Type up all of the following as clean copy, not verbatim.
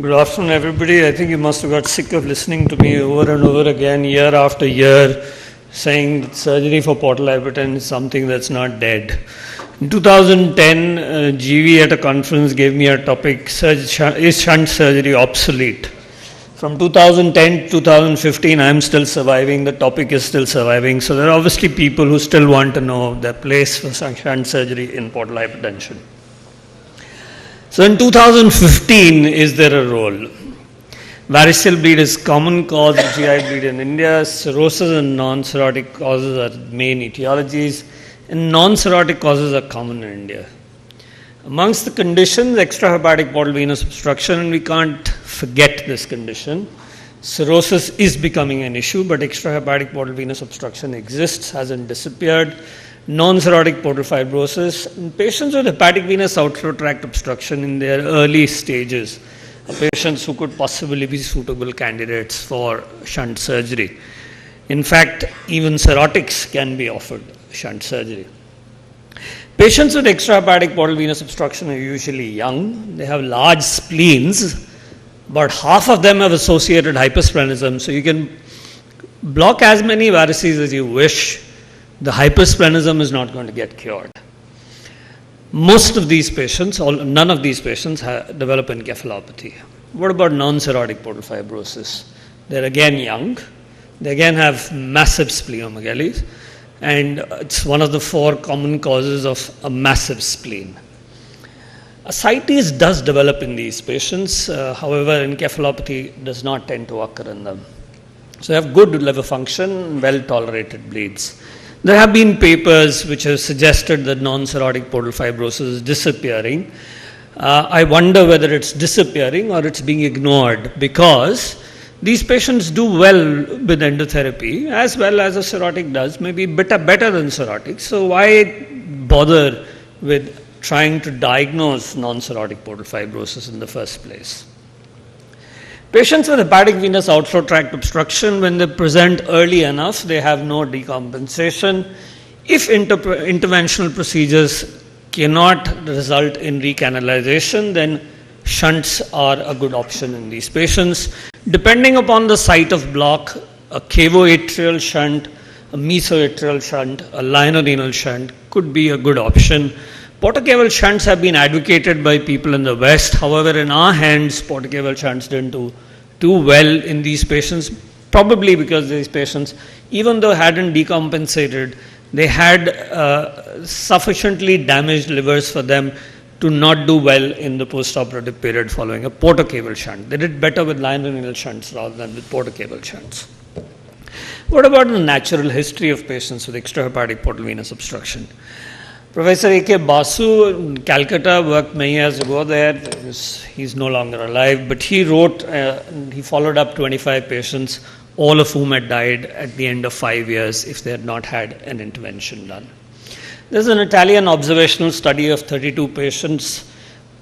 Good afternoon, everybody. I think you must have got sick of listening to me over and over again, year after year, saying that surgery for portal hypertension is something that's not dead. In 2010, GV at a conference gave me a topic, is shunt surgery obsolete? From 2010 to 2015, I'm still surviving, the topic is still surviving. So there are obviously people who still want to know the place for shunt surgery in portal hypertension. So in 2015, is there a role? Variceal bleed is common cause of GI bleed in India. Cirrhosis and non-cirrhotic causes are main etiologies, and non-cirrhotic causes are common in India. Amongst the conditions, extrahepatic portal venous obstruction, and we can't forget this condition. Cirrhosis is becoming an issue, but extrahepatic portal venous obstruction exists, hasn't disappeared. Non-cirrhotic portal fibrosis, in patients with hepatic venous outflow tract obstruction in their early stages, patients who could possibly be suitable candidates for shunt surgery. In fact, even cirrhotics can be offered shunt surgery. Patients with extrahepatic portal venous obstruction are usually young. They have large spleens, but half of them have associated hypersplenism. So you can block as many varices as you wish. The hypersplenism is not going to get cured. Most of these patients, none of these patients develop encephalopathy. What about non-cirrhotic portal fibrosis? They're again young. They again have massive splenomegaly, and it's one of the 4 common causes of a massive spleen. Ascites does develop in these patients, however, encephalopathy does not tend to occur in them. So they have good liver function, well-tolerated bleeds. There have been papers which have suggested that non-cirrhotic portal fibrosis is disappearing. I wonder whether it's disappearing or it's being ignored, because these patients do well with endotherapy as well as a cirrhotic does, maybe better than cirrhotic. So why bother with trying to diagnose non-cirrhotic portal fibrosis in the first place? Patients with hepatic venous outflow tract obstruction, when they present early enough, they have no decompensation. If interventional procedures cannot result in recanalization, then shunts are a good option in these patients. Depending upon the site of block, a cavoatrial shunt, a mesoatrial shunt, a linorenal shunt could be a good option. Portocaval shunts have been advocated by people in the West. However, in our hands, portocaval shunts didn't do too well in these patients, probably because these patients, even though hadn't decompensated, they had sufficiently damaged livers for them to not do well in the postoperative period following a portocaval shunt. They did better with linorenal shunts rather than with portocaval shunts. What about the natural history of patients with extrahepatic portal venous obstruction? Professor A.K. Basu in Calcutta worked many years ago there. He's no longer alive, but he wrote, he followed up 25 patients, all of whom had died at the end of 5 years if they had not had an intervention done. There's an Italian observational study of 32 patients,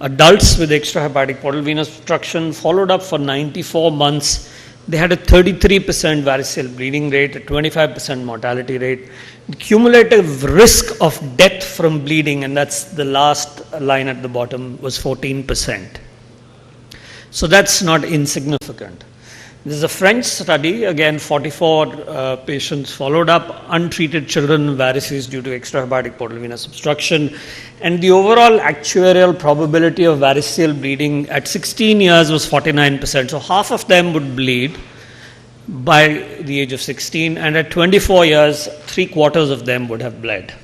adults with extrahepatic portal venous obstruction, followed up for 94 months. They had a 33% variceal bleeding rate, a 25% mortality rate. The cumulative risk of death from bleeding, and that's the last line at the bottom, was 14%. So that's not insignificant. There's a French study, again 44 patients followed up, untreated children with varices due to extrahepatic portal venous obstruction, and the overall actuarial probability of variceal bleeding at 16 years was 49%. So half of them would bleed by the age of 16, and at 24 years, 3/4 of them would have bled.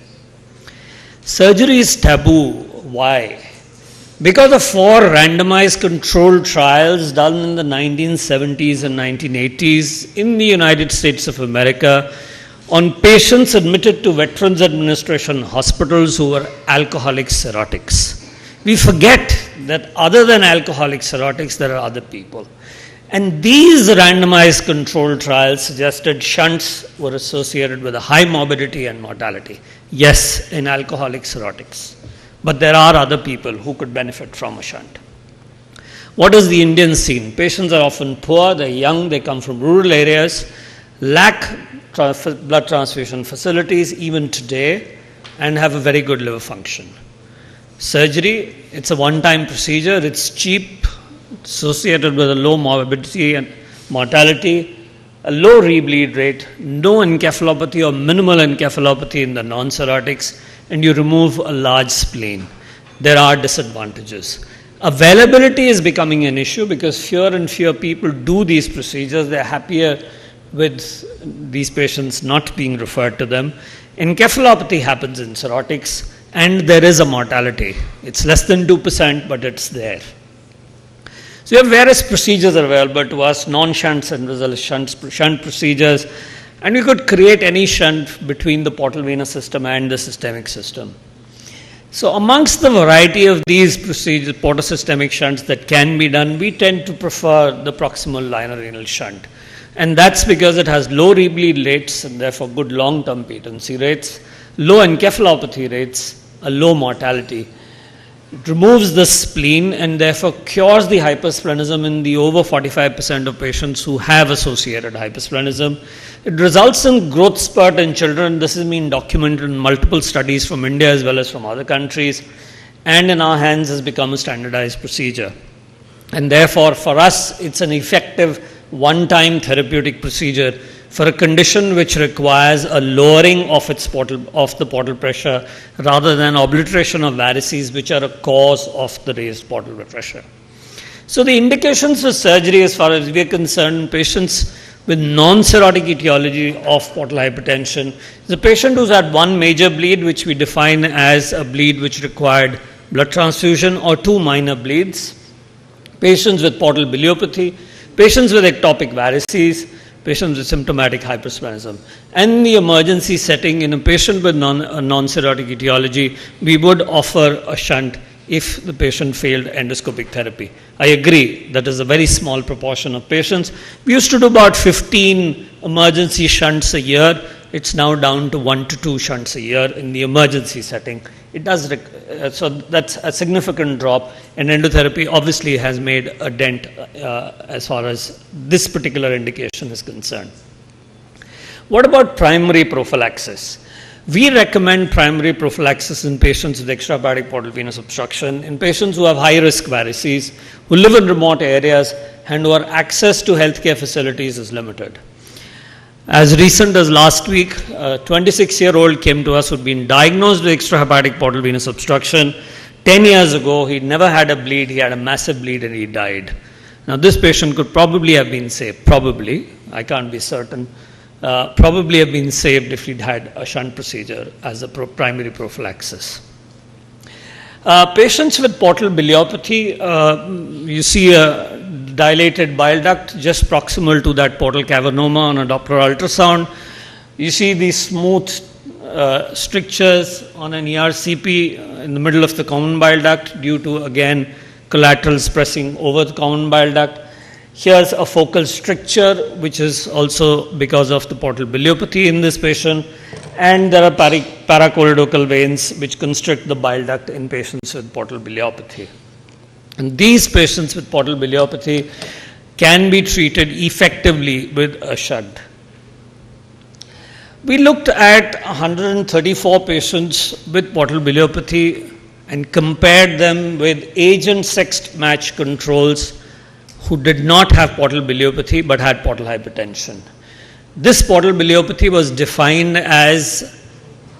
Surgery is taboo. Why? Because of 4 randomized controlled trials done in the 1970s and 1980s in the United States of America on patients admitted to Veterans Administration hospitals who were alcoholic cirrhotics. We forget that other than alcoholic cirrhotics, there are other people. And these randomized controlled trials suggested shunts were associated with a high morbidity and mortality. Yes, in alcoholic cirrhotics. But there are other people who could benefit from a shunt. What is the Indian scene? Patients are often poor, they're young, they come from rural areas, lack blood transfusion facilities even today, and have a very good liver function. Surgery, it's a one-time procedure, it's cheap, associated with a low morbidity and mortality, a low rebleed rate, no encephalopathy or minimal encephalopathy in the non-cirrhotics, and you remove a large spleen. There are disadvantages. Availability is becoming an issue because fewer and fewer people do these procedures. They're happier with these patients not being referred to them. Encephalopathy happens in cirrhotics, and there is a mortality. It's less than 2%, but it's there. So you have various procedures available to us, non-shunts and shunt procedures, and we could create any shunt between the portal venous system and the systemic system. So amongst the variety of these procedures, portosystemic shunts that can be done, we tend to prefer the proximal linorenal shunt. And that's because it has low rebleed rates and therefore good long-term patency rates, low encephalopathy rates, a low mortality. It removes the spleen and therefore cures the hypersplenism in the over 45% of patients who have associated hypersplenism. It results in growth spurt in children. This has been documented in multiple studies from India as well as from other countries, and in our hands has become a standardized procedure. And therefore, for us, it's an effective one-time therapeutic procedure for a condition which requires a lowering of the portal pressure rather than obliteration of varices, which are a cause of the raised portal pressure. So the indications for surgery, as far as we are concerned, patients with non-cirrhotic etiology of portal hypertension is a patient who's had one major bleed, which we define as a bleed which required blood transfusion, or two minor bleeds, patients with portal biliopathy, patients with ectopic varices, patients with symptomatic hypersplenism. And in the emergency setting, in a patient with non-cirrhotic etiology, we would offer a shunt if the patient failed endoscopic therapy. I agree, that is a very small proportion of patients. We used to do about 15 emergency shunts a year. It's now down to 1 to 2 shunts a year in the emergency setting. It does, so that's a significant drop, and endotherapy obviously has made a dent as far as this particular indication is concerned. What about primary prophylaxis? We recommend primary prophylaxis in patients with extrahepatic portal venous obstruction, in patients who have high-risk varices, who live in remote areas, and where access to healthcare facilities is limited. As recent as last week, a 26-year-old came to us who had been diagnosed with extrahepatic portal venous obstruction. 10 years ago, he never had a bleed, he had a massive bleed and he died. Now this patient could probably have been saved, probably, I can't be certain, probably have been saved if he'd had a shunt procedure as a primary prophylaxis. Patients with portal biliopathy, you see a dilated bile duct just proximal to that portal cavernoma on a Doppler ultrasound. You see these smooth strictures on an ERCP in the middle of the common bile duct due to, again, collaterals pressing over the common bile duct. Here's a focal stricture, which is also because of the portal biliopathy in this patient. And there are paracholedochal veins which constrict the bile duct in patients with portal biliopathy. And these patients with portal biliopathy can be treated effectively with a shunt. We looked at 134 patients with portal biliopathy and compared them with age and sex matched controls who did not have portal biliopathy but had portal hypertension. This portal biliopathy was defined as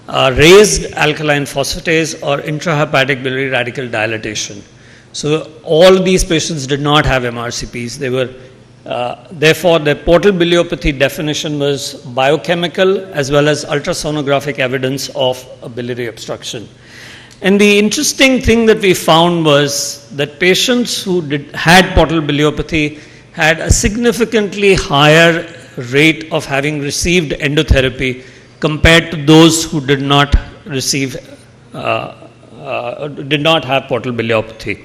raised alkaline phosphatase or intrahepatic biliary radical dilatation. So all these patients did not have MRCPs. They were, therefore, their portal biliopathy definition was biochemical as well as ultrasonographic evidence of a biliary obstruction. And the interesting thing that we found was that patients who had portal biliopathy had a significantly higher rate of having received endotherapy compared to those who did not receive, did not have portal biliopathy.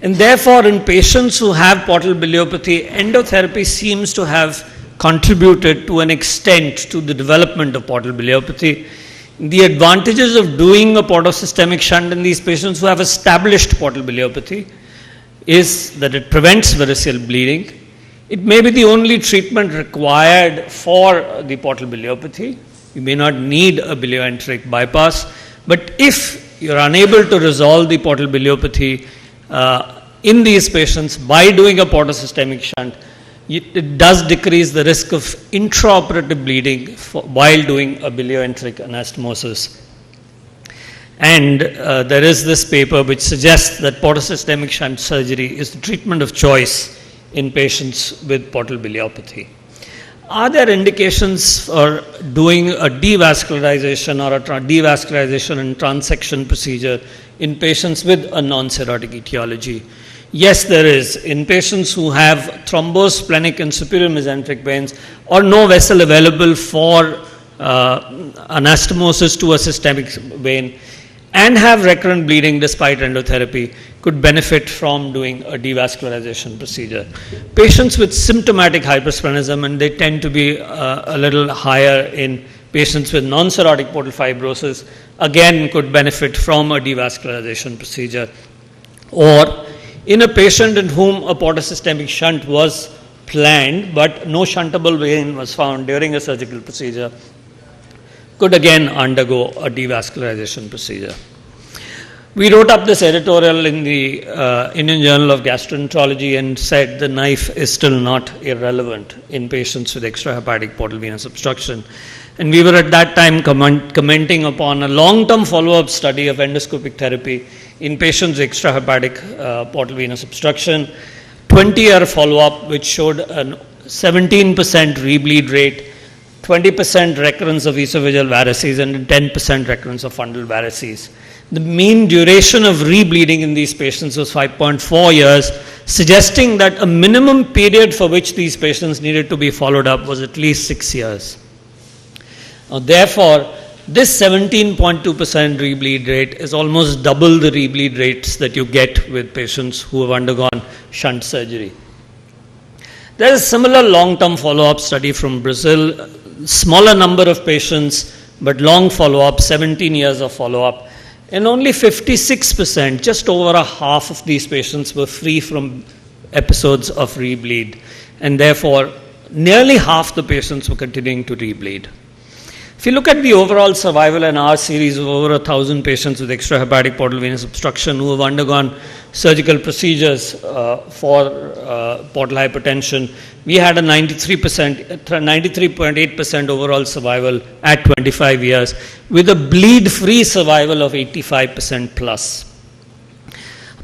And therefore, in patients who have portal biliopathy, endotherapy seems to have contributed to an extent to the development of portal biliopathy. The advantages of doing a portosystemic shunt in these patients who have established portal biliopathy is that it prevents variceal bleeding. It may be the only treatment required for the portal biliopathy. You may not need a bilioenteric bypass, but if you're unable to resolve the portal biliopathy, in these patients, by doing a portosystemic shunt, it does decrease the risk of intraoperative bleeding while doing a bilioenteric anastomosis. And there is this paper which suggests that portosystemic shunt surgery is the treatment of choice in patients with portal biliopathy. Are there indications for doing a devascularization or a devascularization and transection procedure in patients with a non-cirrhotic etiology? Yes, there is. In patients who have thrombosplenic and superior mesenteric veins or no vessel available for anastomosis to a systemic vein and have recurrent bleeding despite endotherapy could benefit from doing a devascularization procedure. Patients with symptomatic hypersplenism, and they tend to be a little higher in patients with non-cirrhotic portal fibrosis, again could benefit from a devascularization procedure. Or in a patient in whom a portosystemic shunt was planned but no shuntable vein was found during a surgical procedure, could again undergo a devascularization procedure. We wrote up this editorial in the Indian Journal of Gastroenterology and said the knife is still not irrelevant in patients with extrahepatic portal venous obstruction. And we were at that time commenting upon a long-term follow-up study of endoscopic therapy in patients with extrahepatic portal venous obstruction, 20-year follow-up which showed a 17% rebleed rate, 20% recurrence of esophageal varices and 10% recurrence of fundal varices. The mean duration of rebleeding in these patients was 5.4 years, suggesting that a minimum period for which these patients needed to be followed up was at least 6 years. Now, therefore, this 17.2% rebleed rate is almost double the rebleed rates that you get with patients who have undergone shunt surgery. There is a similar long-term follow-up study from Brazil, smaller number of patients, but long follow-up, 17 years of follow-up. And only 56%, just over a half of these patients were free from episodes of rebleed. And therefore, nearly half the patients were continuing to rebleed. If you look at the overall survival in our series of over 1,000 patients with extrahepatic portal venous obstruction who have undergone surgical procedures for portal hypertension, we had a 93.8% overall survival at 25 years with a bleed-free survival of 85% plus.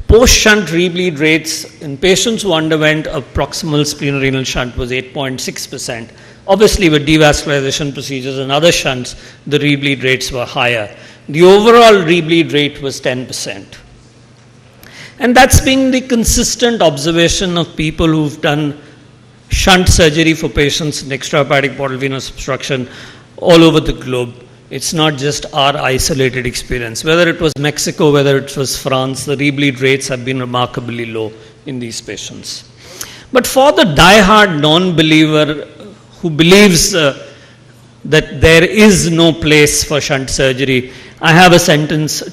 Post-shunt rebleed rates in patients who underwent a proximal splenorenal shunt was 8.6%. Obviously, with devascularization procedures and other shunts, the rebleed rates were higher. The overall rebleed rate was 10%. And that's been the consistent observation of people who've done shunt surgery for patients with extrahepatic portal venous obstruction all over the globe. It's not just our isolated experience. Whether it was Mexico, whether it was France, the rebleed rates have been remarkably low in these patients. But for the die-hard non-believer who believes that there is no place for shunt surgery, I have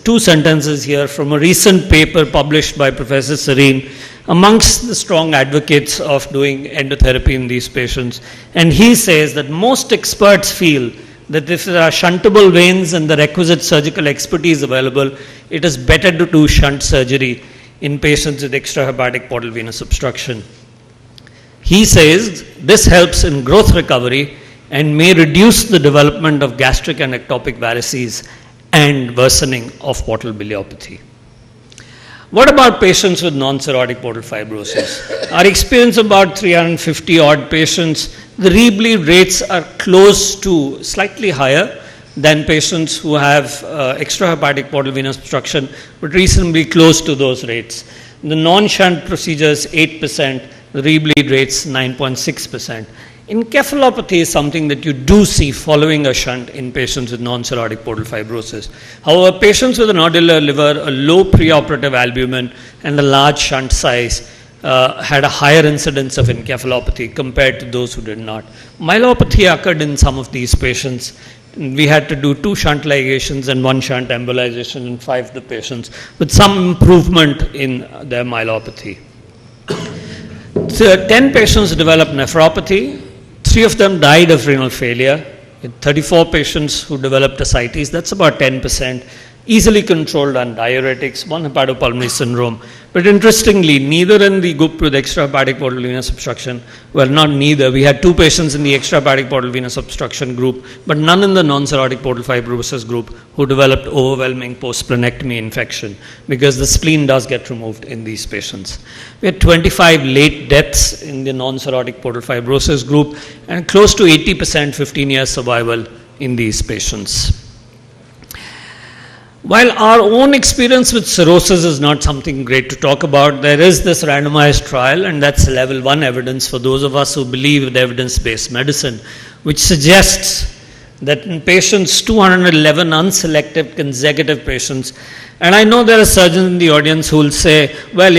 two sentences here from a recent paper published by Professor Serene amongst the strong advocates of doing endotherapy in these patients. And he says that most experts feel that if there are shuntable veins and the requisite surgical expertise available, it is better to do shunt surgery in patients with extrahepatic portal venous obstruction. He says this helps in growth recovery and may reduce the development of gastric and ectopic varices and worsening of portal biliopathy. What about patients with non-cirrhotic portal fibrosis? Our experience about 350 odd patients, the rebleed rates are close to, slightly higher than patients who have extrahepatic portal venous obstruction, but reasonably close to those rates. The non-shunt procedures 8%, the rebleed rates 9.6%. Encephalopathy is something that you do see following a shunt in patients with non-cirrhotic portal fibrosis. However, patients with a nodular liver, a low preoperative albumin, and a large shunt size had a higher incidence of encephalopathy compared to those who did not. Myelopathy occurred in some of these patients. We had to do 2 shunt ligations and 1 shunt embolization in 5 of the patients with some improvement in their myelopathy. 10 patients developed nephropathy. 3 of them died of renal failure. 34 patients who developed ascites, that's about 10%. Easily controlled on diuretics, 1 hepatopulmonary syndrome. But interestingly, neither in the group with extrahepatic portal venous obstruction, well, not neither, we had 2 patients in the extrahepatic portal venous obstruction group, but none in the non-cirrhotic portal fibrosis group who developed overwhelming post-splenectomy infection, because the spleen does get removed in these patients. We had 25 late deaths in the non-cirrhotic portal fibrosis group and close to 80% 15-year survival in these patients. While our own experience with cirrhosis is not something great to talk about, there is this randomized trial, and that's level 1 evidence for those of us who believe in evidence-based medicine, which suggests that in patients, 211 unselected consecutive patients, and I know there are surgeons in the audience who will say, well,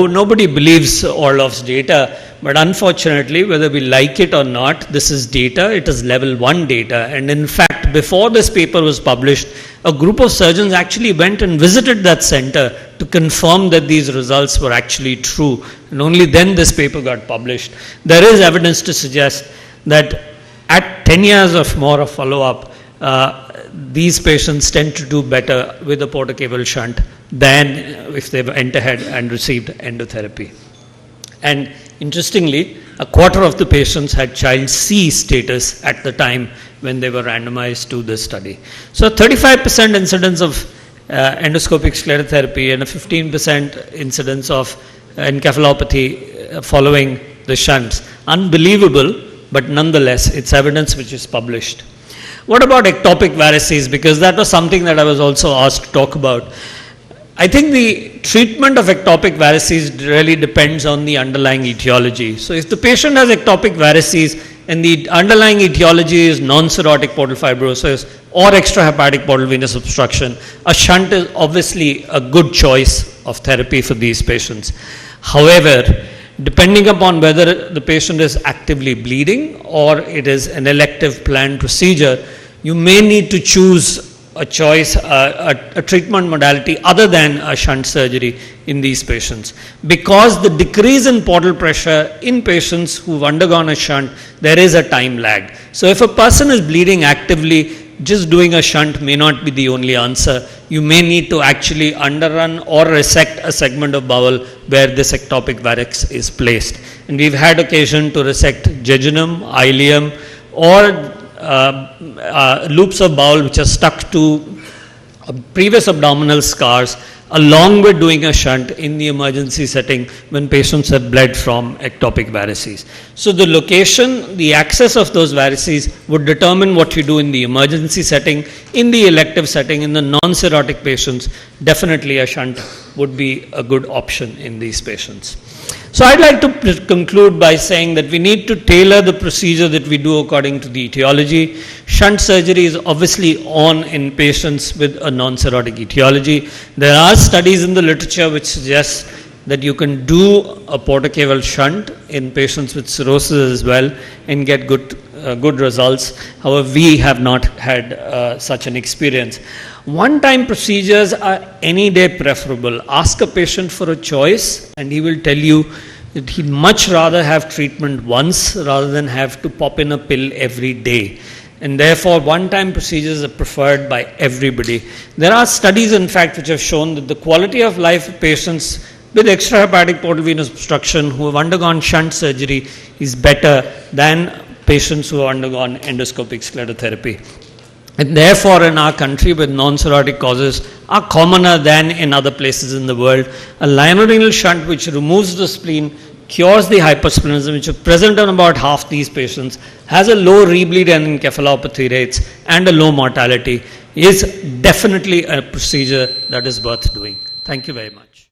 nobody believes Orloff's data, but unfortunately, whether we like it or not, this is data, it is level 1 data, and in fact, before this paper was published, a group of surgeons actually went and visited that center to confirm that these results were actually true, and only then this paper got published. There is evidence to suggest that at 10 years or more of follow-up, these patients tend to do better with a portocable shunt than if they went ahead and received endotherapy. And interestingly, a quarter of the patients had child C status at the time when they were randomized to this study. So 35% incidence of endoscopic sclerotherapy and a 15% incidence of encephalopathy following the shunts. Unbelievable, but nonetheless, it's evidence which is published. What about ectopic varices? Because that was something that I was also asked to talk about. I think the treatment of ectopic varices really depends on the underlying etiology. So if the patient has ectopic varices and the underlying etiology is non-cirrhotic portal fibrosis or extrahepatic portal venous obstruction, a shunt is obviously a good choice of therapy for these patients. However, depending upon whether the patient is actively bleeding or it is an elective planned procedure, you may need to choose a choice, a treatment modality other than a shunt surgery in these patients. Because the decrease in portal pressure in patients who've undergone a shunt, there is a time lag. So if a person is bleeding actively, just doing a shunt may not be the only answer. You may need to actually underrun or resect a segment of bowel where this ectopic varix is placed. And we've had occasion to resect jejunum, ileum, or loops of bowel which are stuck to previous abdominal scars, along with doing a shunt in the emergency setting when patients have bled from ectopic varices. So the location, the access of those varices would determine what you do in the emergency setting. In the elective setting, in the non-cirrhotic patients, definitely a shunt would be a good option in these patients. So I'd like to conclude by saying that we need to tailor the procedure that we do according to the etiology. Shunt surgery is obviously on in patients with a non-cirrhotic etiology. There are studies in the literature which suggest that you can do a portocable shunt in patients with cirrhosis as well and get good results. However, we have not had such an experience. One-time procedures are any day preferable. Ask a patient for a choice and he will tell you that he'd much rather have treatment once rather than have to pop in a pill every day. And therefore, one-time procedures are preferred by everybody. There are studies, in fact, which have shown that the quality of life of patients with extrahepatic portal venous obstruction who have undergone shunt surgery is better than patients who have undergone endoscopic sclerotherapy. And therefore, in our country, with non-cirrhotic causes are commoner than in other places in the world. A lienorenal shunt which removes the spleen, cures the hypersplenism, which is present in about half these patients, has a low rebleed and encephalopathy rates and a low mortality, is definitely a procedure that is worth doing. Thank you very much.